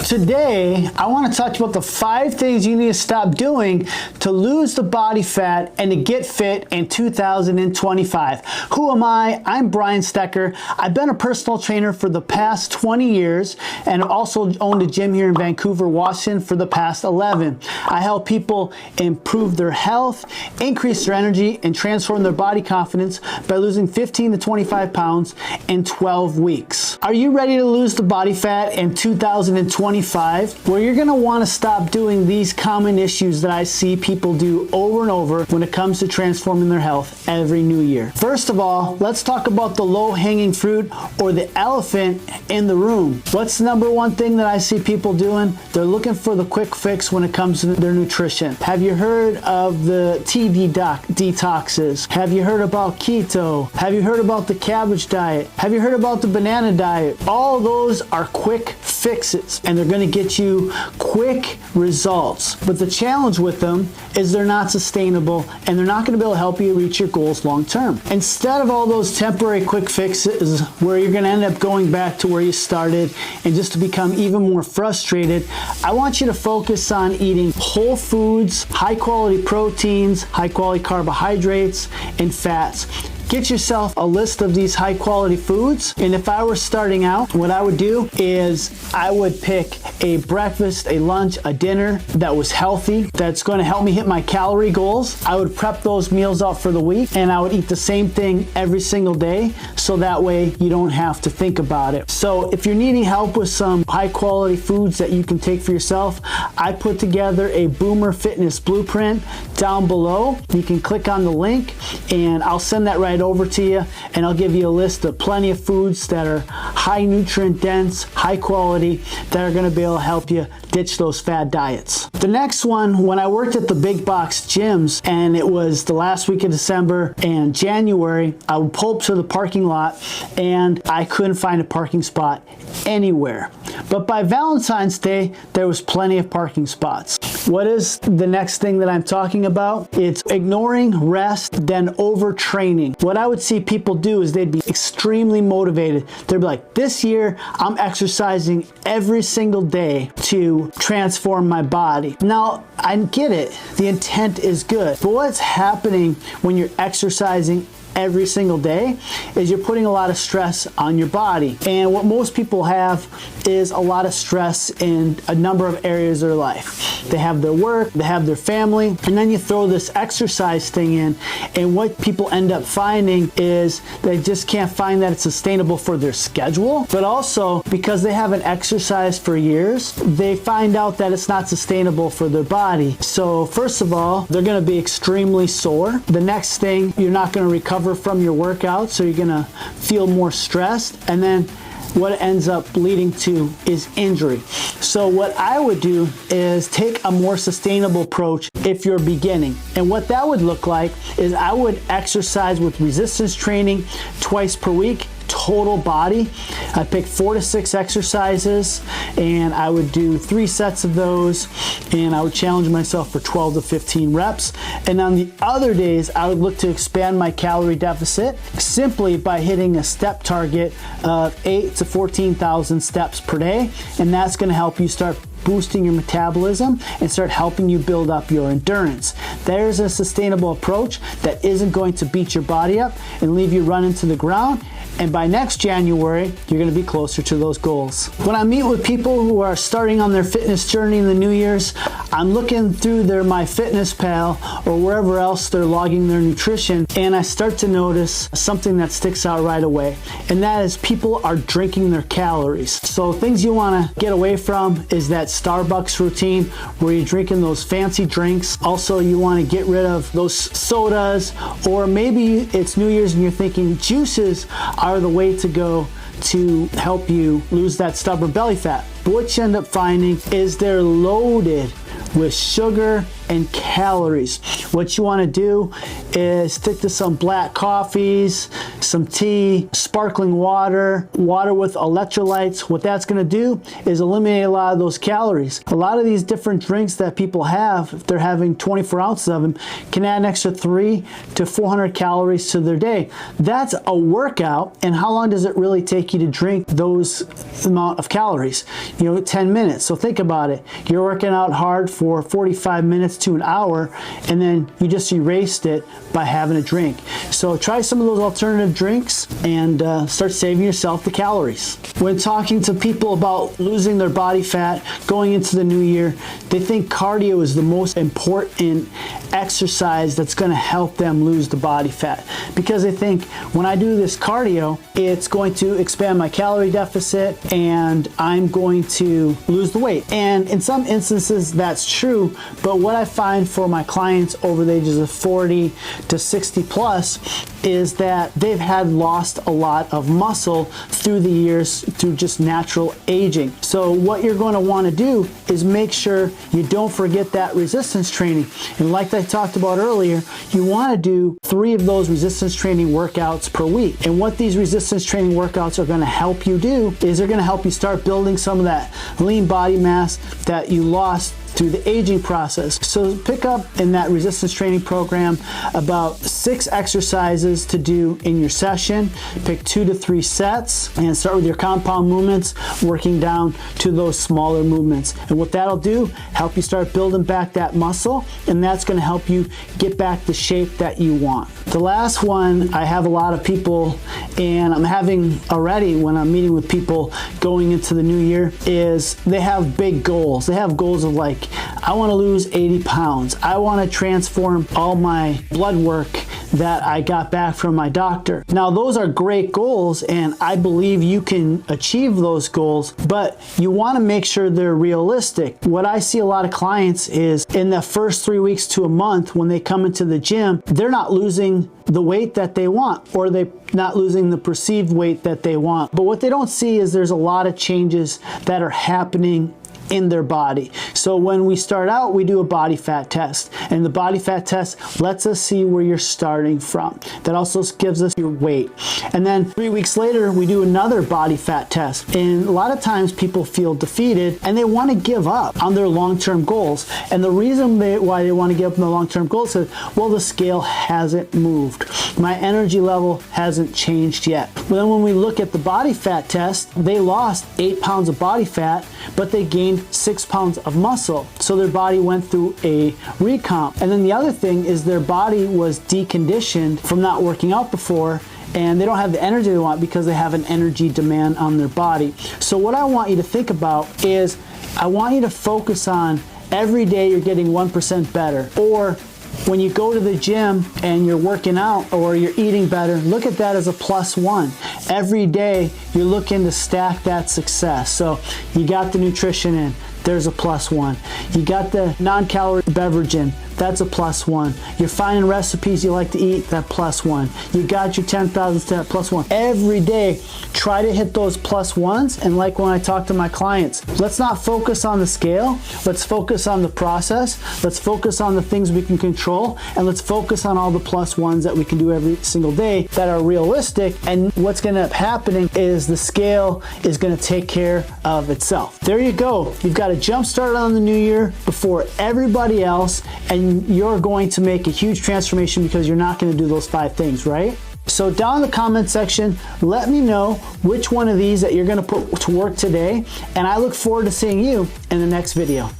Today, I want to talk about the 5 things you need to stop doing to lose the body fat and to get fit in 2025. Who am I? I'm Brian Stecker. I've been a personal trainer for the past 20 years and also owned a gym here in Vancouver, Washington for the past 11. I help people improve their health, increase their energy, and transform their body confidence by losing 15 to 25 pounds in 12 weeks. Are you ready to lose the body fat in 2025? Well, you're going to want to stop doing these common issues that I see people do over and over when it comes to transforming their health every new year. First of all, let's talk about the low-hanging fruit or the elephant in the room. What's the number one thing that I see people doing? They're looking for the quick fix when it comes to their nutrition. Have you heard of the TV detoxes? Have you heard about keto? Have you heard about the cabbage diet? Have you heard about the banana diet? All those are quick fixes, and they're going to get you quick results. But the challenge with them is they're not sustainable, and they're not going to be able to help you reach your goals long term. Instead of all those temporary quick fixes where you're going to end up going back to where you started and just to become even more frustrated, I want you to focus on eating whole foods, high quality proteins, high quality carbohydrates, and fats. Get yourself a list of these high quality foods, and if I were starting out, what I would do is I would pick a breakfast, a lunch, a dinner that was healthy, that's going to help me hit my calorie goals. I would prep those meals out for the week, and I would eat the same thing every single day, so that way you don't have to think about it. So if you're needing help with some high quality foods that you can take for yourself, I put together a Boomer Fitness Blueprint down below. You can click on the link, and I'll send that right over to you, and I'll give you a list of plenty of foods that are high nutrient dense, high quality, that are going to be able to help you ditch those fad diets. The next one, when I worked at the big box gyms, and it was the last week of December and January, I would pull up to the parking lot and I couldn't find a parking spot anywhere. But by Valentine's Day, there was plenty of parking spots. What is the next thing that I'm talking about? It's ignoring rest, then overtraining. What I would see people do is they'd be extremely motivated. They'd be like, this year I'm exercising every single day to transform my body. Now, I get it. The intent is good. But what's happening when you're exercising every single day is you're putting a lot of stress on your body. And what most people have is a lot of stress in a number of areas of their life. They have their work, they have their family, and then you throw this exercise thing in, and what people end up finding is they just can't find that it's sustainable for their schedule, but also because they haven't exercised for years, they find out that it's not sustainable for their body. So first of all, they're going to be extremely sore. The next thing, you're not going to recover from your workout, so you're gonna feel more stressed, and then what it ends up leading to is injury. So what I would do is take a more sustainable approach if you're beginning. And what that would look like is I would exercise with resistance training twice per week, total body. I pick 4 to 6 exercises, and I would do 3 sets of those, and I would challenge myself for 12 to 15 reps. And on the other days, I would look to expand my calorie deficit simply by hitting a step target of 8 to 14,000 steps per day, and that's going to help you start boosting your metabolism and start helping you build up your endurance. There's a sustainable approach that isn't going to beat your body up and leave you running to the ground. And by next January, you're going to be closer to those goals. When I meet with people who are starting on their fitness journey in the New Year's, I'm looking through their MyFitnessPal or wherever else they're logging their nutrition, and I start to notice something that sticks out right away, and that is people are drinking their calories. So things you want to get away from is that Starbucks routine where you're drinking those fancy drinks. Also, you want to get rid of those sodas, or maybe it's New Year's and you're thinking juices are the way to go to help you lose that stubborn belly fat. But what you end up finding is they're loaded with sugar and calories. What you want to do is stick to some black coffees, some tea, sparkling water, water with electrolytes. What that's going to do is eliminate a lot of those calories. A lot of these different drinks that people have, if they're having 24 ounces of them, can add an extra 300 to 400 calories to their day. That's a workout, and how long does it really take you to drink those amount of calories? 10 minutes. So think about it. You're working out hard for 45 minutes to an hour, and then you just erased it by having a drink. So try some of those alternative drinks and start saving yourself the calories. When talking to people about losing their body fat going into the new year, they think cardio is the most important exercise that's going to help them lose the body fat, because they think when I do this cardio, it's going to expand my calorie deficit and I'm going to lose the weight. And in some instances that's true, but what I find for my clients over the ages of 40 to 60 plus is that they've had lost a lot of muscle through the years through just natural aging. So what you're going to want to do is make sure you don't forget that resistance training. And like I talked about earlier, you want to do 3 of those resistance training workouts per week. And what these resistance training workouts are going to help you do is they're going to help you start building some of that lean body mass that you lost through the aging process. So pick up in that resistance training program about 6 exercises to do in your session. Pick 2 to 3 sets and start with your compound movements, working down to those smaller movements. And what that'll do, help you start building back that muscle, and that's going to help you get back the shape that you want. The last one, I have a lot of people, and I'm having already when I'm meeting with people going into the new year, is they have big goals. They have goals of like, I want to lose 80 pounds. I want to transform all my blood work that I got back from my doctor. Now, those are great goals, and I believe you can achieve those goals, but you want to make sure they're realistic. What I see a lot of clients is in the first 3 weeks to a month when they come into the gym, they're not losing the weight that they want, or they're not losing the perceived weight that they want. But what they don't see is there's a lot of changes that are happening in their body. So when we start out, we do a body fat test, and the body fat test lets us see where you're starting from. That also gives us your weight. And then 3 weeks later, we do another body fat test. And a lot of times people feel defeated and they want to give up on their long-term goals. And the reason why they want to give up on their long-term goals is, well, the scale hasn't moved. My energy level hasn't changed yet. But then when we look at the body fat test, they lost 8 pounds of body fat, but they gained 6 pounds of muscle. So their body went through a recomp. And then the other thing is their body was deconditioned from not working out before, and they don't have the energy they want because they have an energy demand on their body. So what I want you to think about is, I want you to focus on every day you're getting 1% better, or when you go to the gym and you're working out or you're eating better, look at that as a +1. Every day you're looking to stack that success. So you got the nutrition in, there's a +1. You got the non-calorie beverage in, that's a +1. You're finding recipes you like to eat, that +1. You got your 10,000 step, +1. Every day, try to hit those +1s. And like when I talk to my clients, let's not focus on the scale. Let's focus on the process. Let's focus on the things we can control. And let's focus on all the +1s that we can do every single day that are realistic. And what's going to end up happening is the scale is going to take care of itself. There you go. You've got a jump start on the new year before everybody else, and you're going to make a huge transformation because you're not going to do those 5 things, right? So down in the comment section, let me know which one of these that you're going to put to work today, and I look forward to seeing you in the next video.